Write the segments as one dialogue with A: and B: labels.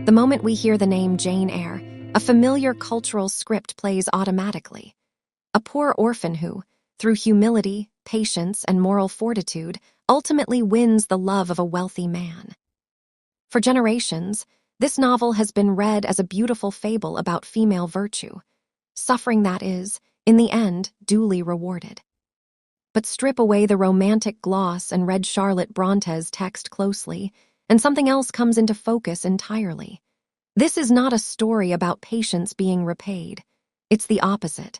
A: The moment we hear the name Jane Eyre, a familiar cultural script plays automatically. A poor orphan who, through humility, patience, and moral fortitude, ultimately wins the love of a wealthy man. For generations, this novel has been read as a beautiful fable about female virtue, suffering that is, in the end, duly rewarded. But strip away the romantic gloss and read Charlotte Bronte's text closely, and something else comes into focus entirely. This is not a story about patience being repaid. It's the opposite.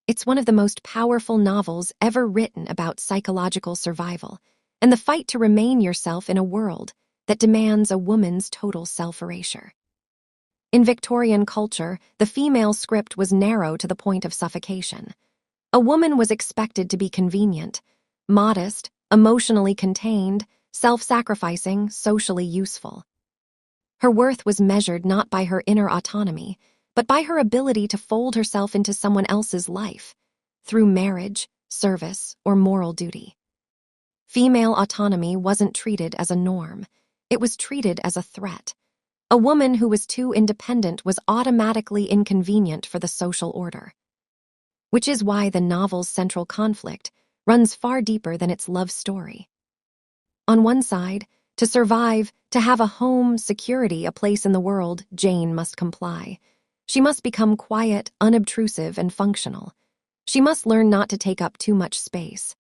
A: It's one of the most powerful novels ever written about psychological survival and the fight to remain yourself in a world that demands a woman's total self-erasure. In Victorian culture, the female script was narrow to the point of suffocation. A woman was expected to be convenient, modest, emotionally contained, self-sacrificing, socially useful. Her worth was measured not by her inner autonomy, but by her ability to fold herself into someone else's life, through marriage, service, or moral duty. Female autonomy wasn't treated as a norm, it was treated as a threat. A woman who was too independent was automatically inconvenient for the social order. Which is why the novel's central conflict runs far deeper than its love story. On one side, to survive, to have a home, security, a place in the world, Jane must comply. She must become quiet, unobtrusive, and functional. She must learn not to take up too much space.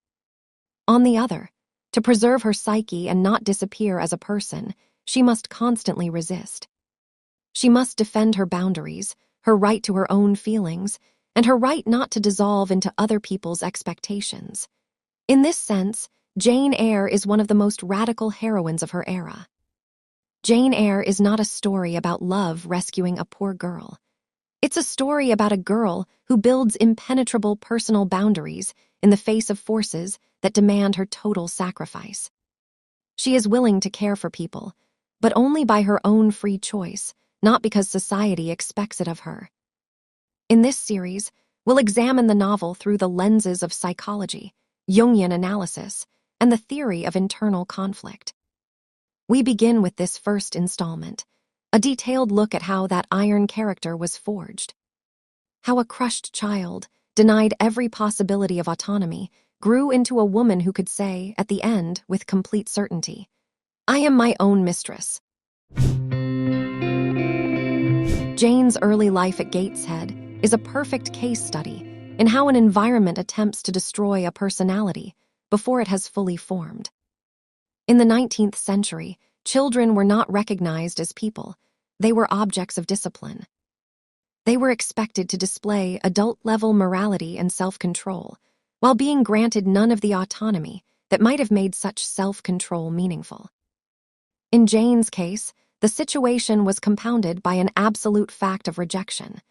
A: On the other, to preserve her psyche and not disappear as a person, she must constantly resist. She must defend her boundaries, her right to her own feelings, and her right not to dissolve into other people's expectations. In this sense, Jane Eyre is one of the most radical heroines of her era. Jane Eyre is not a story about love rescuing a poor girl. It's a story about a girl who builds impenetrable personal boundaries in the face of forces that demand her total sacrifice. She is willing to care for people, but only by her own free choice, not because society expects it of her. In this series, we'll examine the novel through the lenses of psychology, Jungian analysis, and the theory of internal conflict. We begin with this first installment, a detailed look at how that iron character was forged. How a crushed child, denied every possibility of autonomy, grew into a woman who could say, at the end, with complete certainty, "I am my own mistress." Jane's early life at Gateshead is a perfect case study in how an environment attempts to destroy a personality before it has fully formed. In the 19th century, children were not recognized as people. They were objects of discipline. They were expected to display adult-level morality and self-control, while being granted none of the autonomy that might have made such self-control meaningful. In Jane's case, the situation was compounded by an absolute fact of rejection.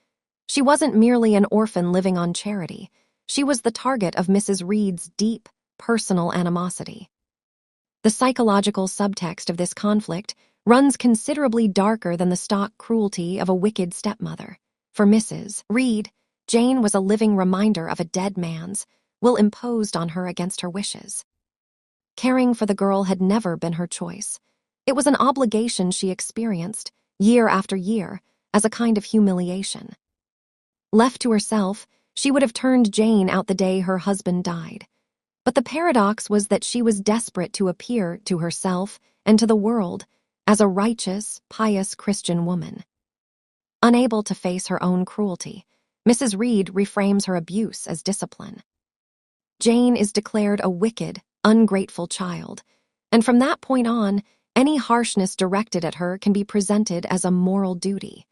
A: She wasn't merely an orphan living on charity. She was the target of Mrs. Reed's deep, personal animosity. The psychological subtext of this conflict runs considerably darker than the stock cruelty of a wicked stepmother. For Mrs. Reed, Jane was a living reminder of a dead man's will imposed on her against her wishes. Caring for the girl had never been her choice. It was an obligation she experienced, year after year, as a kind of humiliation. Left to herself, she would have turned Jane out the day her husband died. But the paradox was that she was desperate to appear to herself and to the world as a righteous, pious Christian woman. Unable to face her own cruelty, Mrs. Reed reframes her abuse as discipline. Jane is declared a wicked, ungrateful child, and from that point on, any harshness directed at her can be presented as a moral duty.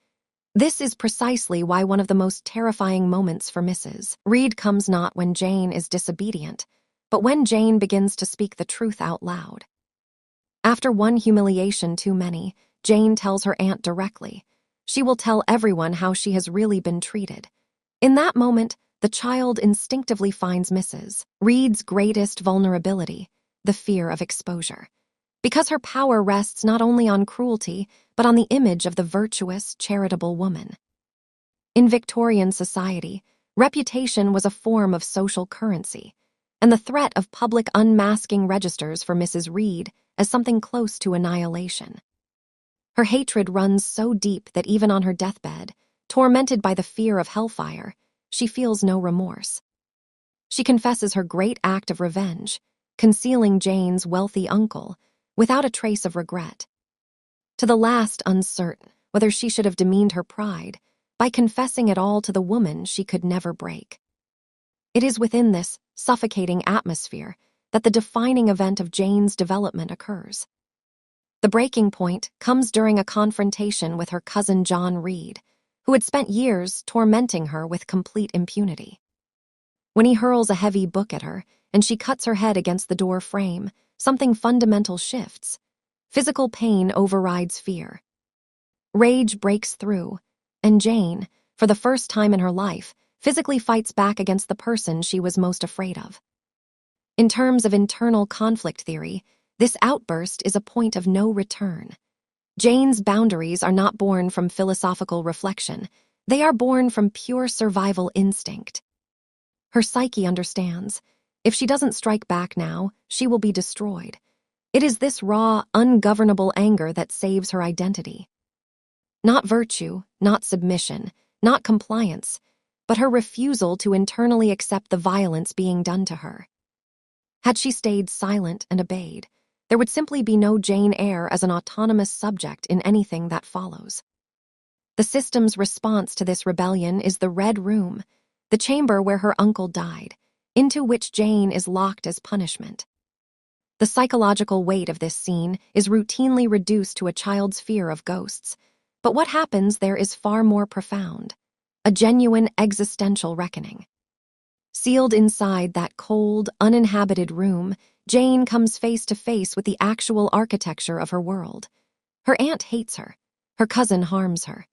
A: This is precisely why one of the most terrifying moments for Mrs. Reed comes not when Jane is disobedient, but when Jane begins to speak the truth out loud. After one humiliation too many, Jane tells her aunt directly. She will tell everyone how she has really been treated. In that moment, the child instinctively finds Mrs. Reed's greatest vulnerability, the fear of exposure. Because her power rests not only on cruelty, but on the image of the virtuous, charitable woman. In Victorian society, reputation was a form of social currency, and the threat of public unmasking registers for Mrs. Reed as something close to annihilation. Her hatred runs so deep that even on her deathbed, tormented by the fear of hellfire, she feels no remorse. She confesses her great act of revenge, concealing Jane's wealthy uncle, without a trace of regret. To the last uncertain whether she should have demeaned her pride by confessing it all to the woman she could never break. It is within this suffocating atmosphere that the defining event of Jane's development occurs. The breaking point comes during a confrontation with her cousin John Reed, who had spent years tormenting her with complete impunity. When he hurls a heavy book at her and she cuts her head against the door frame, something fundamental shifts. Physical pain overrides fear. Rage breaks through, and Jane, for the first time in her life, physically fights back against the person she was most afraid of. In terms of internal conflict theory, this outburst is a point of no return. Jane's boundaries are not born from philosophical reflection. They are born from pure survival instinct. Her psyche understands. If she doesn't strike back now, she will be destroyed. It is this raw, ungovernable anger that saves her identity. Not virtue, not submission, not compliance, but her refusal to internally accept the violence being done to her. Had she stayed silent and obeyed, there would simply be no Jane Eyre as an autonomous subject in anything that follows. The system's response to this rebellion is the Red Room, the chamber where her uncle died, into which Jane is locked as punishment. The psychological weight of this scene is routinely reduced to a child's fear of ghosts, but what happens there is far more profound, a genuine existential reckoning. Sealed inside that cold, uninhabited room, Jane comes face to face with the actual architecture of her world. Her aunt hates her. Her cousin harms her.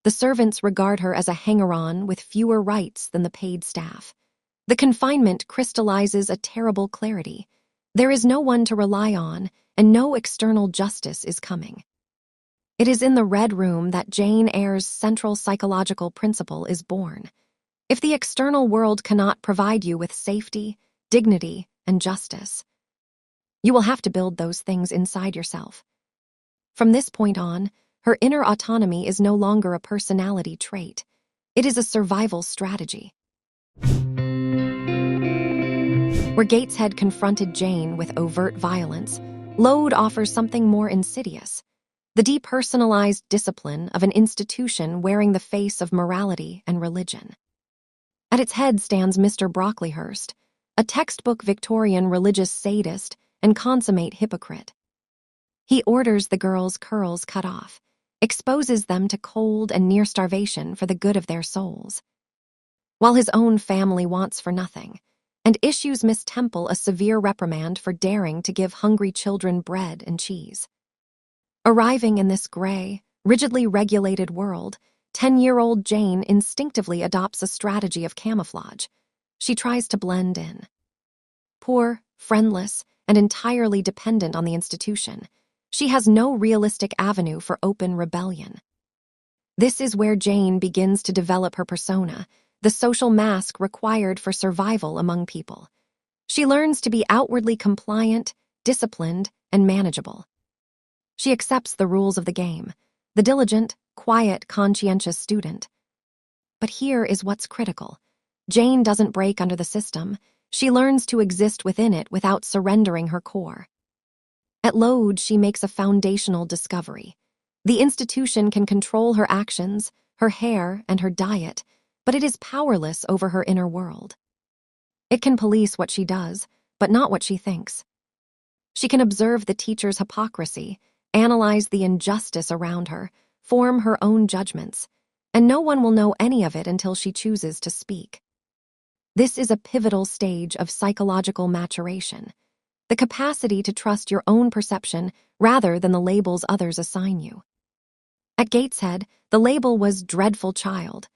A: The servants regard her as a hanger-on with fewer rights than the paid staff. The confinement crystallizes a terrible clarity. There is no one to rely on, and no external justice is coming. It is in the Red Room that Jane Eyre's central psychological principle is born. If the external world cannot provide you with safety, dignity, and justice, you will have to build those things inside yourself. From this point on, her inner autonomy is no longer a personality trait. It is a survival strategy. Where Gateshead confronted Jane with overt violence, Lowood offers something more insidious: the depersonalized discipline of an institution wearing the face of morality and religion. At its head stands Mr. Brocklehurst, a textbook Victorian religious sadist and consummate hypocrite. He orders the girls' curls cut off, exposes them to cold and near starvation for the good of their souls, while his own family wants for nothing, and issues Miss Temple a severe reprimand for daring to give hungry children bread and cheese. Arriving in this gray, rigidly regulated world, 10-year-old Jane instinctively adopts a strategy of camouflage. She tries to blend in. Poor, friendless, and entirely dependent on the institution, she has no realistic avenue for open rebellion. This is where Jane begins to develop her persona, the social mask required for survival among people. She learns to be outwardly compliant, disciplined, and manageable. She accepts the rules of the game, the diligent, quiet, conscientious student. But here is what's critical. Jane doesn't break under the system. She learns to exist within it without surrendering her core. At Lowood, she makes a foundational discovery. The institution can control her actions, her hair, and her diet, but it is powerless over her inner world. It can police what she does, but not what she thinks. She can observe the teacher's hypocrisy, analyze the injustice around her, form her own judgments, and no one will know any of it until she chooses to speak. This is a pivotal stage of psychological maturation, the capacity to trust your own perception rather than the labels others assign you. At Gateshead, the label was dreadful child.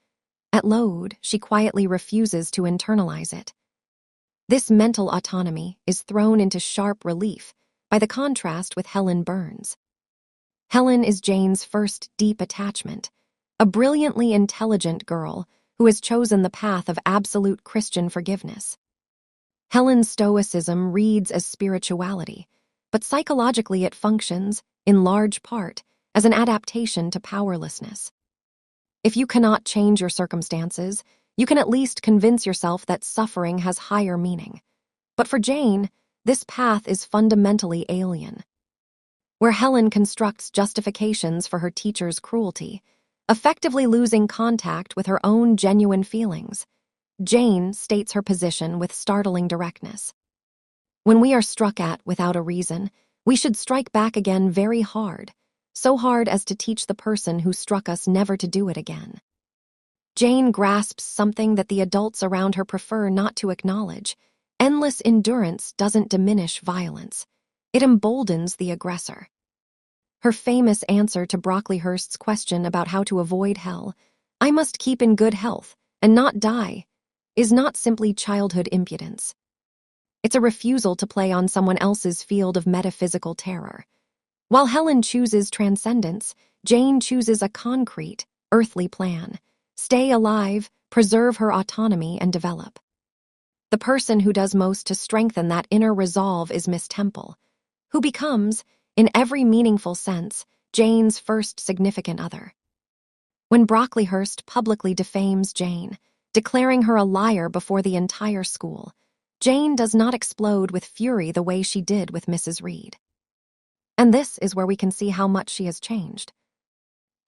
A: At Lowood, she quietly refuses to internalize it. This mental autonomy is thrown into sharp relief by the contrast with Helen Burns. Helen is Jane's first deep attachment, a brilliantly intelligent girl who has chosen the path of absolute Christian forgiveness. Helen's stoicism reads as spirituality, but psychologically it functions, in large part, as an adaptation to powerlessness. If you cannot change your circumstances, you can at least convince yourself that suffering has higher meaning. But for Jane, this path is fundamentally alien. Where Helen constructs justifications for her teacher's cruelty, effectively losing contact with her own genuine feelings, Jane states her position with startling directness. When we are struck at without a reason, we should strike back again very hard, so hard as to teach the person who struck us never to do it again. Jane grasps something that the adults around her prefer not to acknowledge. Endless endurance doesn't diminish violence. It emboldens the aggressor. Her famous answer to Brocklehurst's question about how to avoid hell, "I must keep in good health and not die," is not simply childhood impudence. It's a refusal to play on someone else's field of metaphysical terror. While Helen chooses transcendence, Jane chooses a concrete, earthly plan. Stay alive, preserve her autonomy, and develop. The person who does most to strengthen that inner resolve is Miss Temple, who becomes, in every meaningful sense, Jane's first significant other. When Brocklehurst publicly defames Jane, declaring her a liar before the entire school, Jane does not explode with fury the way she did with Mrs. Reed. And this is where we can see how much she has changed.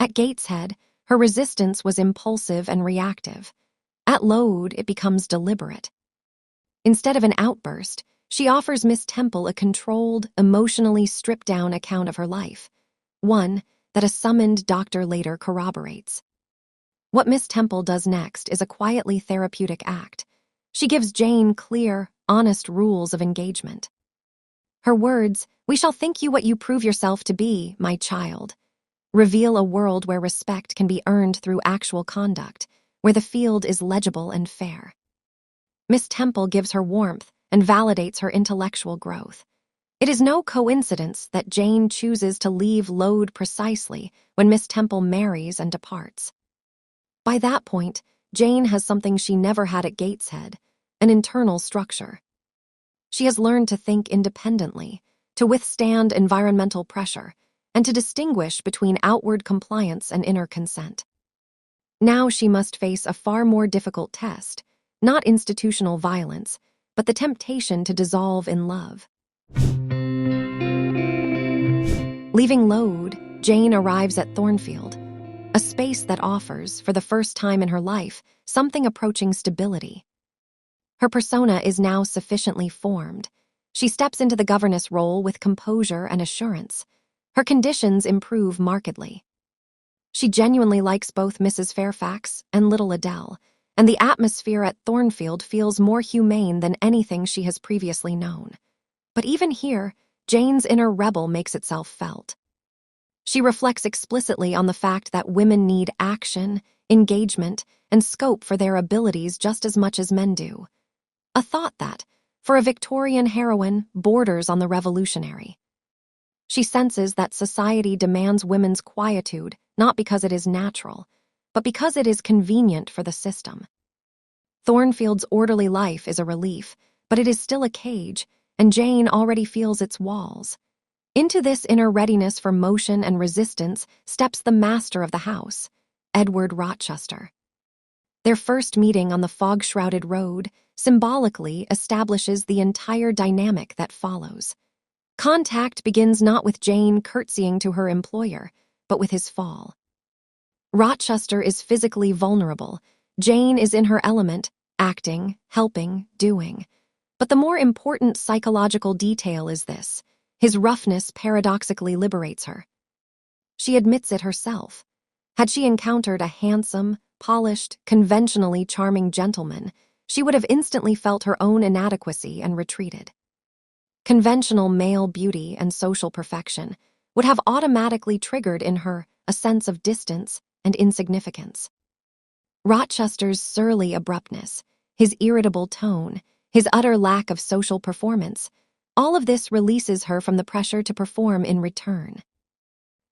A: At Gateshead, her resistance was impulsive and reactive. At Lowood, it becomes deliberate. Instead of an outburst, she offers Miss Temple a controlled, emotionally stripped-down account of her life, one that a summoned doctor later corroborates. What Miss Temple does next is a quietly therapeutic act. She gives Jane clear, honest rules of engagement. Her words, "We shall think you what you prove yourself to be, my child," reveal a world where respect can be earned through actual conduct, where the field is legible and fair. Miss Temple gives her warmth and validates her intellectual growth. It is no coincidence that Jane chooses to leave Lowood precisely when Miss Temple marries and departs. By that point, Jane has something she never had at Gateshead, an internal structure. She has learned to think independently, to withstand environmental pressure, and to distinguish between outward compliance and inner consent. Now she must face a far more difficult test, not institutional violence, but the temptation to dissolve in love. Leaving Lowood, Jane arrives at Thornfield, a space that offers, for the first time in her life, something approaching stability. Her persona is now sufficiently formed. She steps into the governess role with composure and assurance. Her conditions improve markedly. She genuinely likes both Mrs. Fairfax and little Adele, and the atmosphere at Thornfield feels more humane than anything she has previously known. But even here, Jane's inner rebel makes itself felt. She reflects explicitly on the fact that women need action, engagement, and scope for their abilities just as much as men do. A thought that, for a Victorian heroine, borders on the revolutionary. She senses that society demands women's quietude not because it is natural, but because it is convenient for the system. Thornfield's orderly life is a relief, but it is still a cage, and Jane already feels its walls. Into this inner readiness for motion and resistance steps the master of the house, Edward Rochester. Their first meeting on the fog-shrouded road symbolically establishes the entire dynamic that follows. Contact begins not with Jane curtsying to her employer, but with his fall. Rochester is physically vulnerable. Jane is in her element, acting, helping, doing. But the more important psychological detail is this: his roughness paradoxically liberates her. She admits it herself. Had she encountered a handsome, polished, conventionally charming gentleman, she would have instantly felt her own inadequacy and retreated. Conventional male beauty and social perfection would have automatically triggered in her a sense of distance and insignificance. Rochester's surly abruptness, his irritable tone, his utter lack of social performance, all of this releases her from the pressure to perform in return.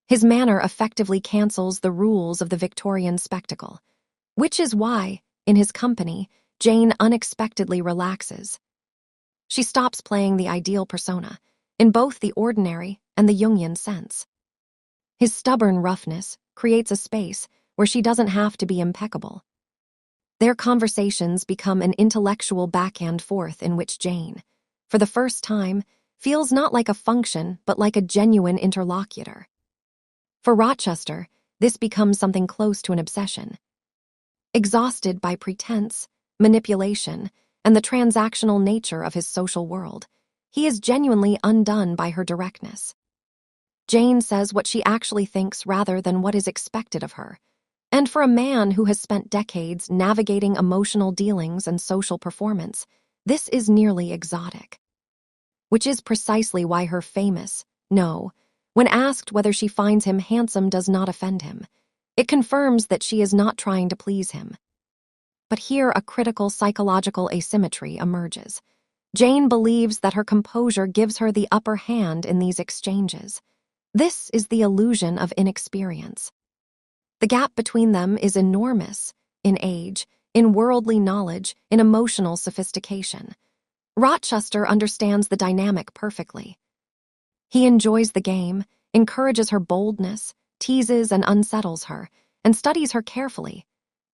A: His manner effectively cancels the rules of the Victorian spectacle, which is why, in his company, Jane unexpectedly relaxes. She stops playing the ideal persona, in both the ordinary and the Jungian sense. His stubborn roughness creates a space where she doesn't have to be impeccable. Their conversations become an intellectual back and forth in which Jane, for the first time, feels not like a function but like a genuine interlocutor. For Rochester, this becomes something close to an obsession. Exhausted by pretense, manipulation, and the transactional nature of his social world, he is genuinely undone by her directness. Jane says what she actually thinks rather than what is expected of her. And for a man who has spent decades navigating emotional dealings and social performance, this is nearly exotic. Which is precisely why her famous "no," when asked whether she finds him handsome, does not offend him. It confirms that she is not trying to please him. But here a critical psychological asymmetry emerges. Jane believes that her composure gives her the upper hand in these exchanges. This is the illusion of inexperience. The gap between them is enormous, in age, in worldly knowledge, in emotional sophistication. Rochester understands the dynamic perfectly. He enjoys the game, encourages her boldness, teases and unsettles her, and studies her carefully,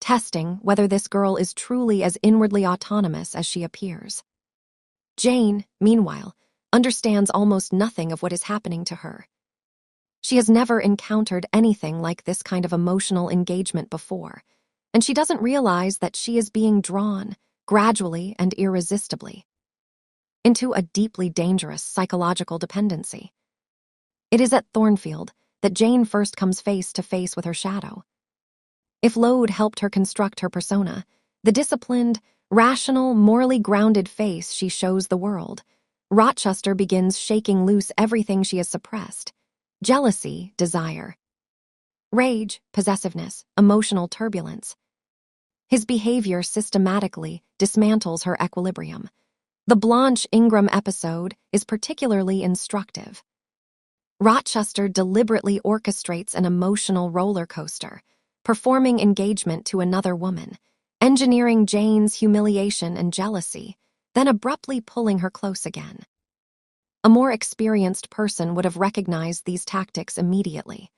A: testing whether this girl is truly as inwardly autonomous as she appears. Jane, meanwhile, understands almost nothing of what is happening to her. She has never encountered anything like this kind of emotional engagement before, and she doesn't realize that she is being drawn, gradually and irresistibly, into a deeply dangerous psychological dependency. It is at Thornfield that Jane first comes face to face with her shadow. If Lowood helped her construct her persona, the disciplined, rational, morally grounded face she shows the world, Rochester begins shaking loose everything she has suppressed: jealousy, desire, rage, possessiveness, emotional turbulence. His behavior systematically dismantles her equilibrium. The Blanche Ingram episode is particularly instructive. Rochester deliberately orchestrates an emotional roller coaster, performing engagement to another woman, engineering Jane's humiliation and jealousy, then abruptly pulling her close again. A more experienced person would have recognized these tactics immediately.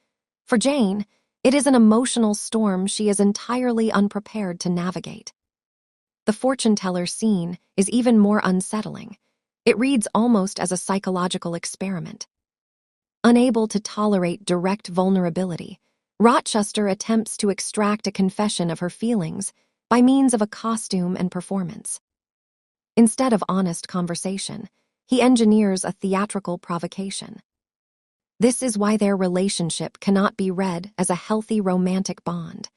A: For Jane, it is an emotional storm she is entirely unprepared to navigate. The fortune-teller scene is even more unsettling. It reads almost as a psychological experiment. Unable to tolerate direct vulnerability, Rochester attempts to extract a confession of her feelings by means of a costume and performance. Instead of honest conversation, he engineers a theatrical provocation. This is why their relationship cannot be read as a healthy romantic bond.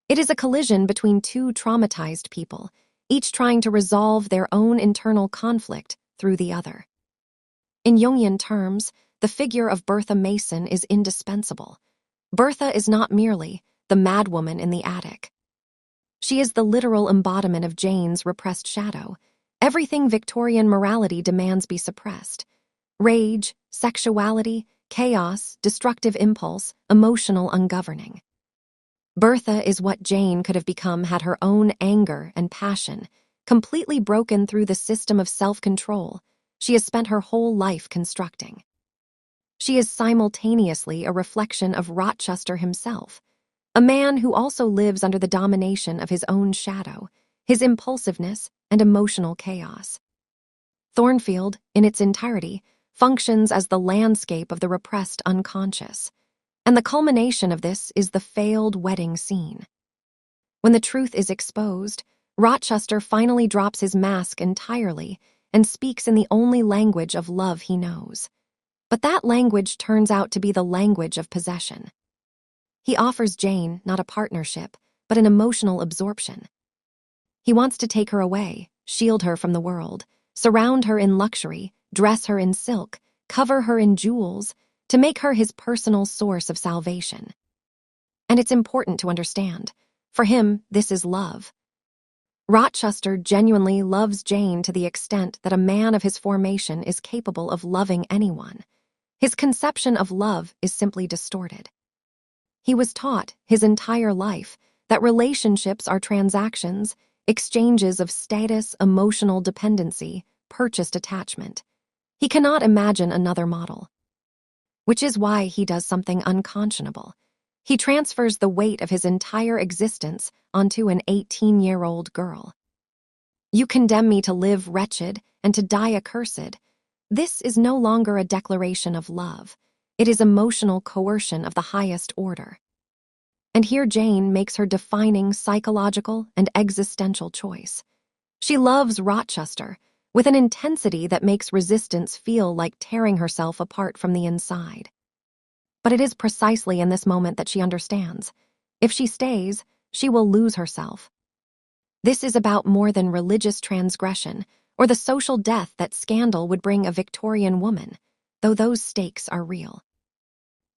A: It is a collision between two traumatized people, each trying to resolve their own internal conflict through the other. In Jungian terms, the figure of Bertha Mason is indispensable. Bertha is not merely the madwoman in the attic. She is the literal embodiment of Jane's repressed shadow. Everything Victorian morality demands be suppressed: rage, sexuality, chaos, destructive impulse, emotional ungoverning. Bertha is what Jane could have become had her own anger and passion completely broken through the system of self-control she has spent her whole life constructing. She is simultaneously a reflection of Rochester himself, a man who also lives under the domination of his own shadow, his impulsiveness and emotional chaos. Thornfield, in its entirety, functions as the landscape of the repressed unconscious, and the culmination of this is the failed wedding scene. When the truth is exposed, Rochester finally drops his mask entirely and speaks in the only language of love he knows. But that language turns out to be the language of possession. He offers Jane not a partnership, but an emotional absorption. He wants to take her away, shield her from the world, surround her in luxury, dress her in silk, cover her in jewels, to make her his personal source of salvation. And it's important to understand, for him, this is love. Rochester genuinely loves Jane to the extent that a man of his formation is capable of loving anyone. His conception of love is simply distorted. He was taught his entire life that relationships are transactions, exchanges of status, emotional dependency, purchased attachment. He cannot imagine another model. which is why he does something unconscionable. He transfers the weight of his entire existence onto an 18-year-old girl. You condemn me to live wretched and to die accursed. This is no longer a declaration of love. It is emotional coercion of the highest order. And here Jane makes her defining psychological and existential choice. She loves Rochester with an intensity that makes resistance feel like tearing herself apart from the inside. But it is precisely in this moment that she understands. If she stays, she will lose herself. This is about more than religious transgression or the social death that scandal would bring a Victorian woman, though those stakes are real.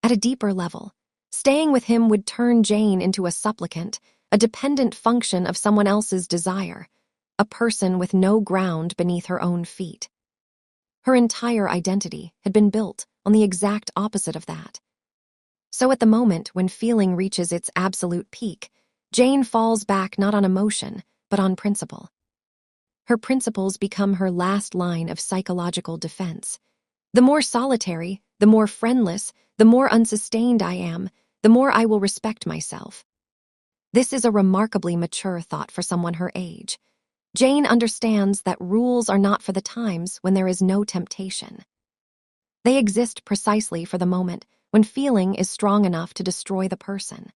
A: At a deeper level, staying with him would turn Jane into a supplicant, a dependent function of someone else's desire, a person with no ground beneath her own feet. Her entire identity had been built on the exact opposite of that. So at the moment when feeling reaches its absolute peak, Jane falls back not on emotion, but on principle. Her principles become her last line of psychological defense. The more solitary, the more friendless, the more unsustained I am, the more I will respect myself. This is a remarkably mature thought for someone her age. Jane understands that rules are not for the times when there is no temptation. They exist precisely for the moment when feeling is strong enough to destroy the person.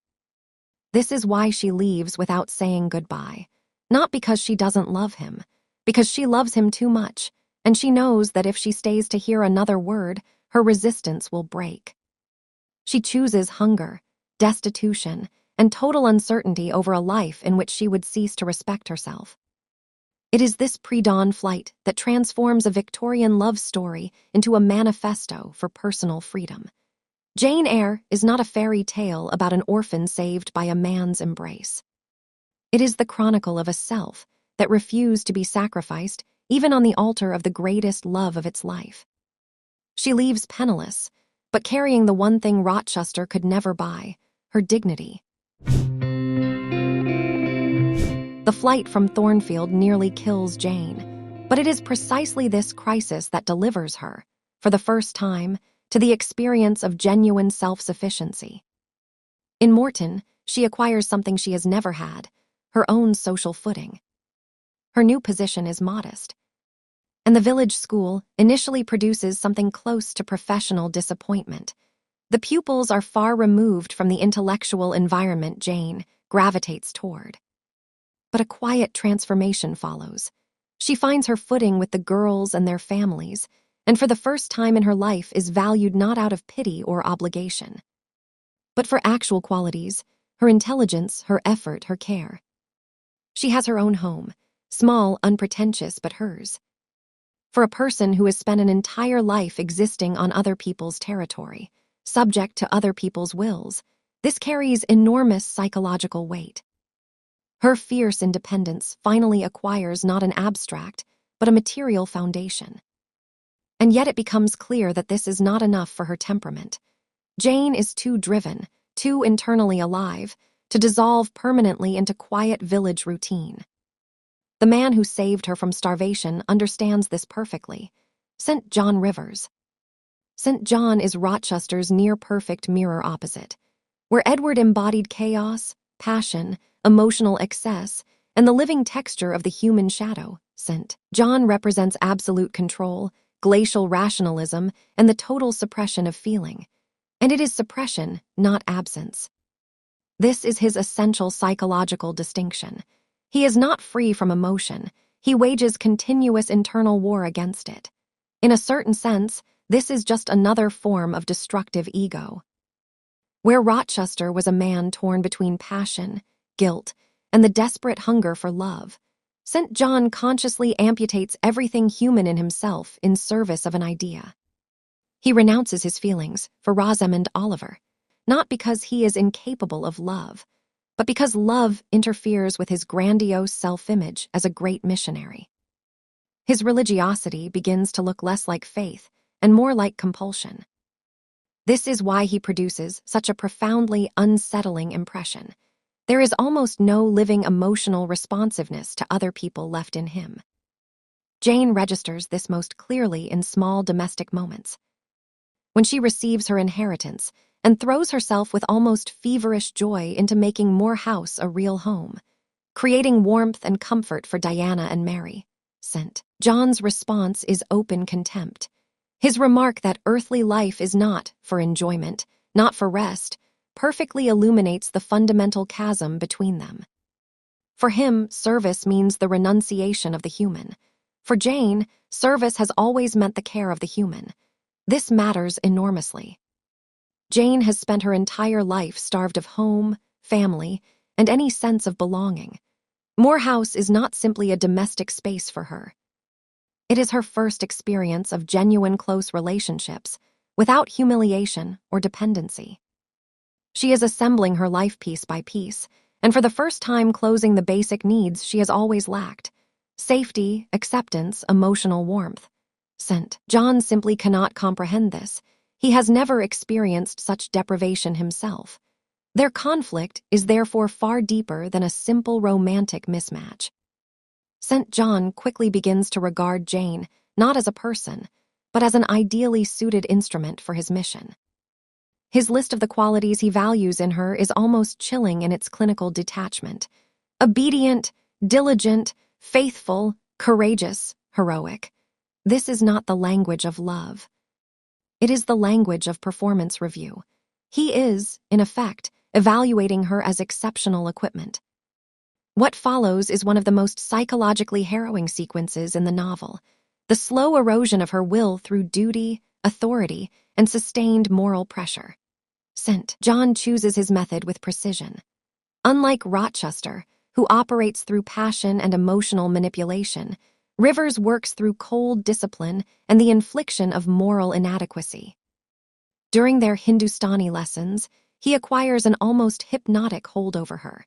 A: This is why she leaves without saying goodbye, not because she doesn't love him, because she loves him too much, and she knows that if she stays to hear another word, her resistance will break. She chooses hunger, destitution, and total uncertainty over a life in which she would cease to respect herself. It is this pre-dawn flight that transforms a Victorian love story into a manifesto for personal freedom. Jane Eyre is not a fairy tale about an orphan saved by a man's embrace. It is the chronicle of a self that refused to be sacrificed even on the altar of the greatest love of its life. She leaves penniless, but carrying the one thing Rochester could never buy, her dignity. The flight from Thornfield nearly kills Jane, but it is precisely this crisis that delivers her, for the first time, to the experience of genuine self-sufficiency. In Morton, she acquires something she has never had, her own social footing. Her new position is modest, and the village school initially produces something close to professional disappointment. The pupils are far removed from the intellectual environment Jane gravitates toward. But a quiet transformation follows. She finds her footing with the girls and their families, and for the first time in her life is valued not out of pity or obligation, but for actual qualities, her intelligence, her effort, her care. She has her own home, small, unpretentious, but hers. For a person who has spent an entire life existing on other people's territory, subject to other people's wills, this carries enormous psychological weight. Her fierce independence finally acquires not an abstract, but a material foundation. And yet it becomes clear that this is not enough for her temperament. Jane is too driven, too internally alive, to dissolve permanently into quiet village routine. The man who saved her from starvation understands this perfectly. St. John Rivers. St. John is Rochester's near-perfect mirror opposite, where Edward embodied chaos, passion, emotional excess, and the living texture of the human shadow. St. John represents absolute control, glacial rationalism, and the total suppression of feeling. And it is suppression, not absence. This is his essential psychological distinction. He is not free from emotion. He wages continuous internal war against it. In a certain sense, this is just another form of destructive ego. Where Rochester was a man torn between passion, guilt, and the desperate hunger for love, St. John consciously amputates everything human in himself in service of an idea. He renounces his feelings for Rosamond Oliver, not because he is incapable of love, but because love interferes with his grandiose self-image as a great missionary. His religiosity begins to look less like faith and more like compulsion. This is why he produces such a profoundly unsettling impression. There is almost no living emotional responsiveness to other people left in him. Jane registers this most clearly in small domestic moments. when she receives her inheritance and throws herself with almost feverish joy into making Moor House a real home, creating warmth and comfort for Diana and Mary. St. John's response is open contempt. His remark that earthly life is not for enjoyment, not for rest, perfectly illuminates the fundamental chasm between them. For him, service means the renunciation of the human. For Jane, service has always meant the care of the human. This matters enormously. Jane has spent her entire life starved of home, family, and any sense of belonging. Moor House is not simply a domestic space for her. It is her first experience of genuine close relationships, without humiliation or dependency. She is assembling her life piece by piece, and for the first time closing the basic needs she has always lacked: safety, acceptance, emotional warmth. St. John simply cannot comprehend this. He has never experienced such deprivation himself. Their conflict is therefore far deeper than a simple romantic mismatch. St. John quickly begins to regard Jane not as a person, but as an ideally suited instrument for his mission. His list of the qualities he values in her is almost chilling in its clinical detachment. Obedient, diligent, faithful, courageous, heroic. This is not the language of love. It is the language of performance review. He is, in effect, evaluating her as exceptional equipment. What follows is one of the most psychologically harrowing sequences in the novel: the slow erosion of her will through duty, authority, and sustained moral pressure. St. John chooses his method with precision. Unlike Rochester, who operates through passion and emotional manipulation, Rivers works through cold discipline and the infliction of moral inadequacy. During their Hindustani lessons, he acquires an almost hypnotic hold over her.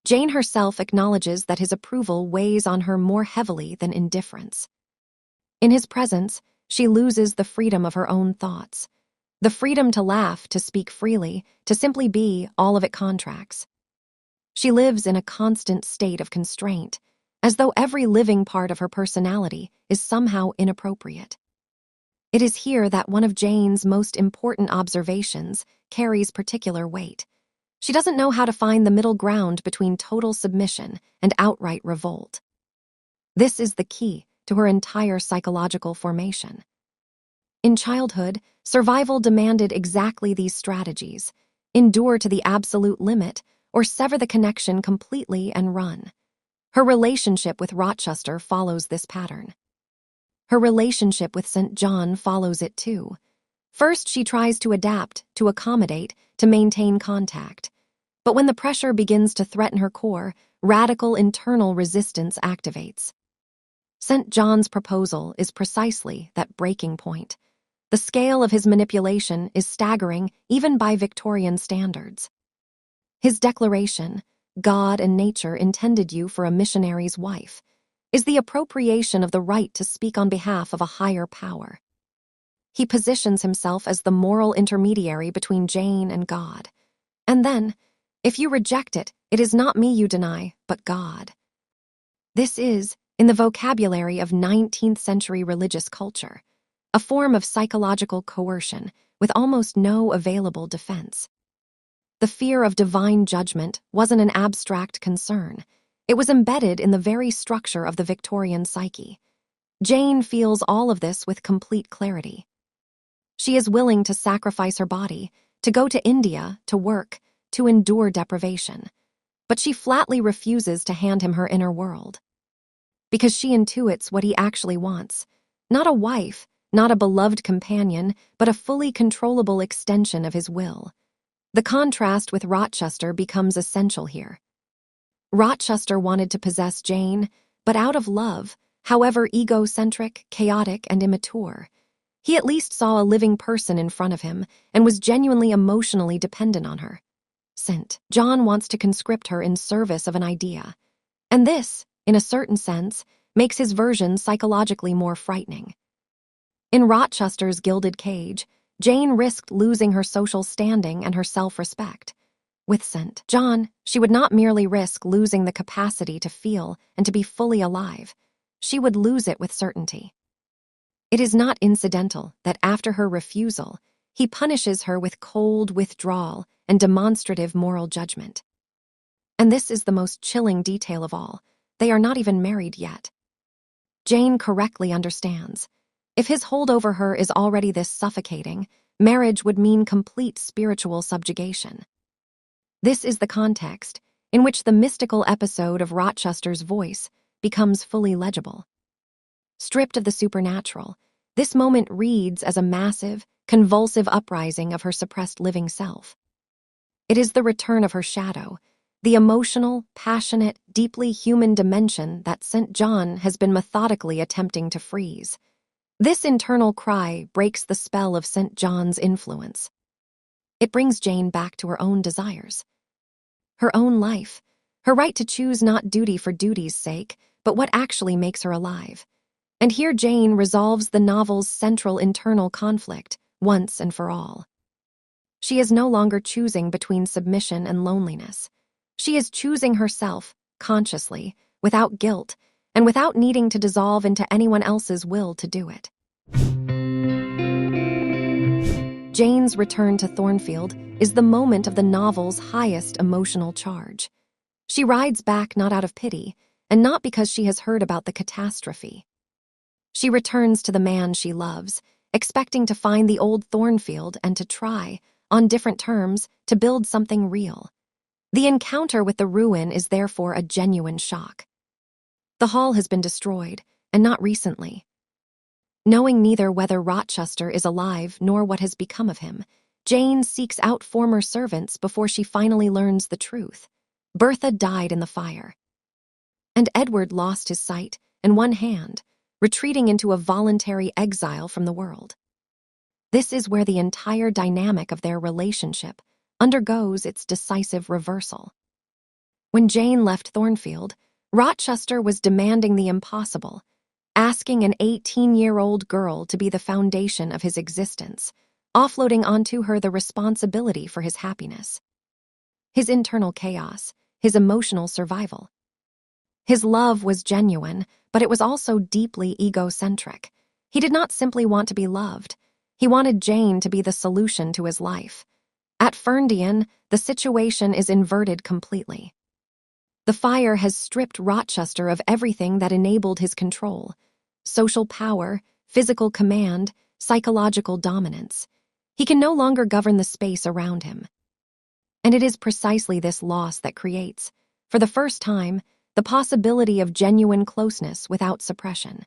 A: Jane herself acknowledges that his approval weighs on her more heavily than indifference. In his presence, she loses the freedom of her own thoughts. The freedom to laugh, to speak freely, to simply be, all of it contracts. She lives in a constant state of constraint, as though every living part of her personality is somehow inappropriate. It is here that one of Jane's most important observations carries particular weight. She doesn't know how to find the middle ground between total submission and outright revolt. This is the key to her entire psychological formation. In childhood, survival demanded exactly these strategies: endure to the absolute limit or sever the connection completely and run. Her relationship with Rochester follows this pattern. Her relationship with St. John follows it too. First, she tries to adapt, to accommodate, to maintain contact. But when the pressure begins to threaten her core, radical internal resistance activates. St. John's proposal is precisely that breaking point. The scale of his manipulation is staggering even by Victorian standards. His declaration, "God and nature intended you for a missionary's wife," is the appropriation of the right to speak on behalf of a higher power. He positions himself as the moral intermediary between Jane and God. And then, if you reject it, it is not me you deny, but God. This is, in the vocabulary of 19th century religious culture, a form of psychological coercion with almost no available defense. The fear of divine judgment wasn't an abstract concern. It was embedded in the very structure of the Victorian psyche. Jane feels all of this with complete clarity. She is willing to sacrifice her body, to go to India, to work, to endure deprivation. But she flatly refuses to hand him her inner world. Because she intuits what he actually wants: not a wife, not a beloved companion, but a fully controllable extension of his will. The contrast with Rochester becomes essential here. Rochester wanted to possess Jane, but out of love, however egocentric, chaotic, and immature. He at least saw a living person in front of him and was genuinely emotionally dependent on her. St. John wants to conscript her in service of an idea. And this, in a certain sense, makes his version psychologically more frightening. In Rochester's gilded cage, Jane risked losing her social standing and her self-respect. With St. John, she would not merely risk losing the capacity to feel and to be fully alive. She would lose it with certainty. It is not incidental that after her refusal, he punishes her with cold withdrawal and demonstrative moral judgment. And this is the most chilling detail of all. They are not even married yet. Jane correctly understands. If his hold over her is already this suffocating, marriage would mean complete spiritual subjugation. This is the context in which the mystical episode of Rochester's voice becomes fully legible. Stripped of the supernatural, this moment reads as a massive, convulsive uprising of her suppressed living self. It is the return of her shadow, the emotional, passionate, deeply human dimension that St. John has been methodically attempting to freeze. This internal cry breaks the spell of St. John's influence. It brings Jane back to her own desires, her own life, her right to choose not duty for duty's sake, but what actually makes her alive. And here Jane resolves the novel's central internal conflict, once and for all. She is no longer choosing between submission and loneliness. She is choosing herself, consciously, without guilt, and without needing to dissolve into anyone else's will to do it. Jane's return to Thornfield is the moment of the novel's highest emotional charge. She rides back not out of pity, and not because she has heard about the catastrophe. She returns to the man she loves, expecting to find the old Thornfield and to try, on different terms, to build something real. The encounter with the ruin is therefore a genuine shock. The hall has been destroyed, and not recently. Knowing neither whether Rochester is alive nor what has become of him, Jane seeks out former servants before she finally learns the truth. Bertha died in the fire, and Edward lost his sight and one hand, retreating into a voluntary exile from the world. This is where the entire dynamic of their relationship undergoes its decisive reversal. When Jane left Thornfield, Rochester was demanding the impossible, asking an 18-year-old girl to be the foundation of his existence, offloading onto her the responsibility for his happiness, his internal chaos, his emotional survival. His love was genuine, but it was also deeply egocentric. He did not simply want to be loved. He wanted Jane to be the solution to his life. At Ferndean, the situation is inverted completely. The fire has stripped Rochester of everything that enabled his control: social power, physical command, psychological dominance. He can no longer govern the space around him. And it is precisely this loss that creates, for the first time, the possibility of genuine closeness without suppression.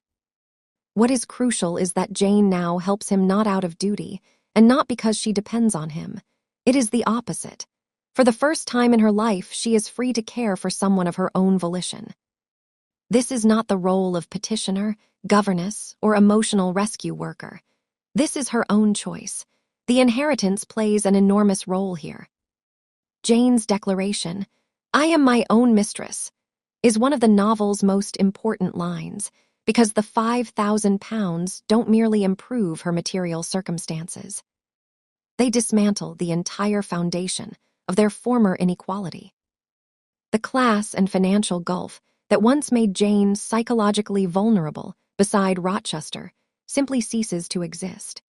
A: What is crucial is that Jane now helps him not out of duty, and not because she depends on him. It is the opposite. For the first time in her life, she is free to care for someone of her own volition. This is not the role of petitioner, governess, or emotional rescue worker. This is her own choice. The inheritance plays an enormous role here. Jane's declaration, "I am my own mistress," is one of the novel's most important lines, because the £5,000 don't merely improve her material circumstances. They dismantle the entire foundation of their former inequality. The class and financial gulf that once made Jane psychologically vulnerable beside Rochester simply ceases to exist.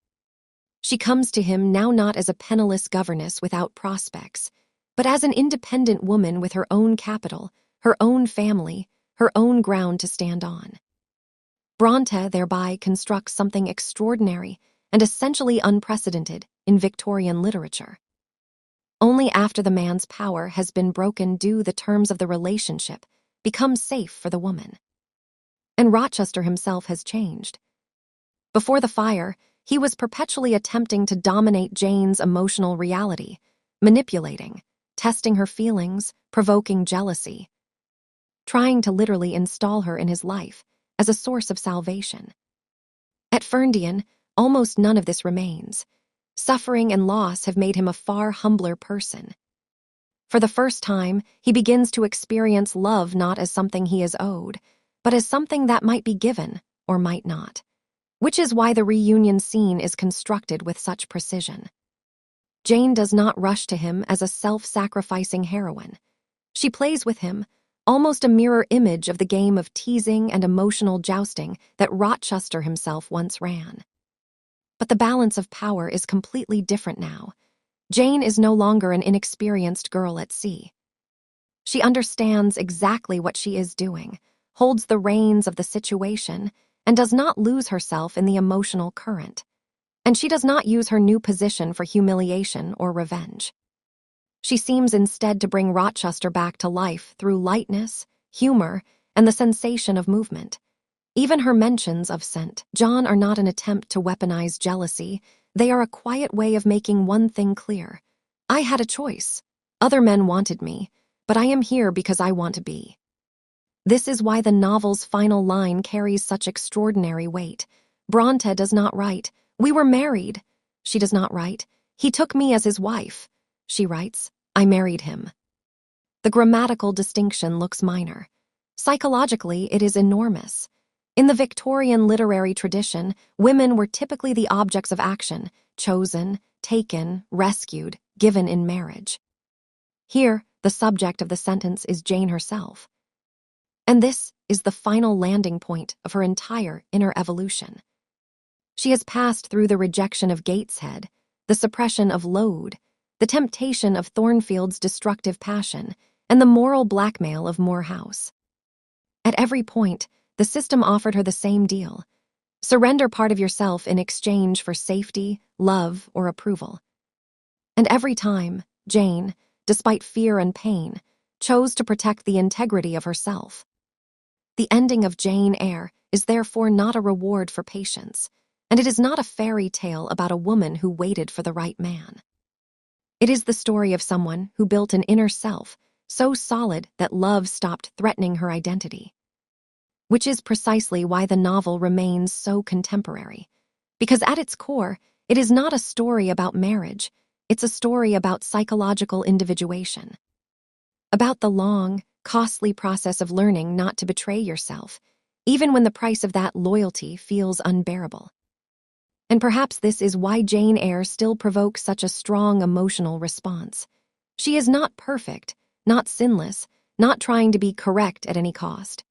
A: She comes to him now not as a penniless governess without prospects, but as an independent woman with her own capital, her own family, her own ground to stand on. Brontë thereby constructs something extraordinary and essentially unprecedented in Victorian literature. Only after the man's power has been broken do the terms of the relationship become safe for the woman. And Rochester himself has changed. Before the fire, he was perpetually attempting to dominate Jane's emotional reality, manipulating, testing her feelings, provoking jealousy, trying to literally install her in his life as a source of salvation. At Ferndean, almost none of this remains. Suffering and loss have made him a far humbler person. For the first time, he begins to experience love not as something he is owed, but as something that might be given or might not, which is why the reunion scene is constructed with such precision. Jane does not rush to him as a self-sacrificing heroine. She plays with him, almost a mirror image of the game of teasing and emotional jousting that Rochester himself once ran. But the balance of power is completely different now. Jane is no longer an inexperienced girl at sea. She understands exactly what she is doing, holds the reins of the situation, and does not lose herself in the emotional current. And she does not use her new position for humiliation or revenge. She seems instead to bring Rochester back to life through lightness, humor, and the sensation of movement. Even her mentions of St. John are not an attempt to weaponize jealousy. They are a quiet way of making one thing clear. I had a choice. Other men wanted me, but I am here because I want to be. This is why the novel's final line carries such extraordinary weight. Brontë does not write, "We were married." She does not write, "He took me as his wife." She writes, "I married him." The grammatical distinction looks minor. Psychologically, it is enormous. In the Victorian literary tradition, women were typically the objects of action, chosen, taken, rescued, given in marriage. Here, the subject of the sentence is Jane herself. And this is the final landing point of her entire inner evolution. She has passed through the rejection of Gateshead, the suppression of Lowood, the temptation of Thornfield's destructive passion, and the moral blackmail of Moor House. At every point, the system offered her the same deal. Surrender part of yourself in exchange for safety, love, or approval. And every time, Jane, despite fear and pain, chose to protect the integrity of herself. The ending of Jane Eyre is therefore not a reward for patience, and it is not a fairy tale about a woman who waited for the right man. It is the story of someone who built an inner self so solid that love stopped threatening her identity. Which is precisely why the novel remains so contemporary. Because at its core, it is not a story about marriage, it's a story about psychological individuation. About the long, costly process of learning not to betray yourself, even when the price of that loyalty feels unbearable. And perhaps this is why Jane Eyre still provokes such a strong emotional response. She is not perfect, not sinless, not trying to be correct at any cost.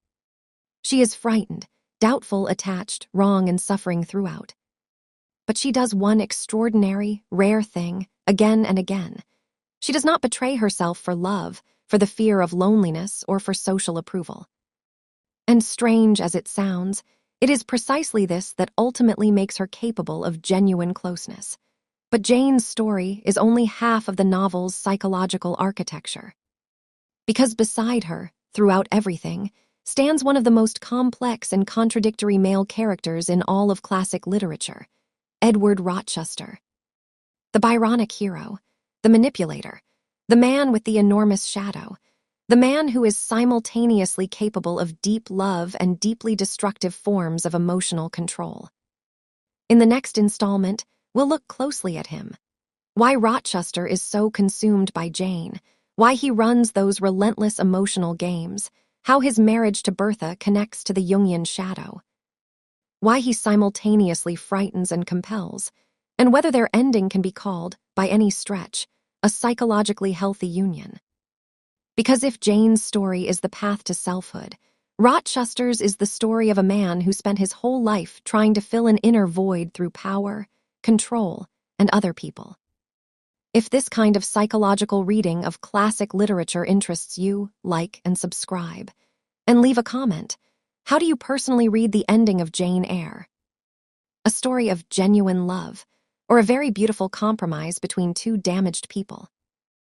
A: She is frightened, doubtful, attached, wrong, and suffering throughout. But she does one extraordinary, rare thing again and again. She does not betray herself for love, for the fear of loneliness, or for social approval. And strange as it sounds, it is precisely this that ultimately makes her capable of genuine closeness. But Jane's story is only half of the novel's psychological architecture. Because beside her, throughout everything, stands one of the most complex and contradictory male characters in all of classic literature, Edward Rochester. The Byronic hero, the manipulator, the man with the enormous shadow, the man who is simultaneously capable of deep love and deeply destructive forms of emotional control. In the next installment, we'll look closely at him. Why Rochester is so consumed by Jane, why he runs those relentless emotional games, how his marriage to Bertha connects to the Jungian shadow, why he simultaneously frightens and compels, and whether their ending can be called, by any stretch, a psychologically healthy union. Because if Jane's story is the path to selfhood, Rochester's is the story of a man who spent his whole life trying to fill an inner void through power, control, and other people. If this kind of psychological reading of classic literature interests you, like and subscribe. And leave a comment. How do you personally read the ending of Jane Eyre? A story of genuine love, or a very beautiful compromise between two damaged people?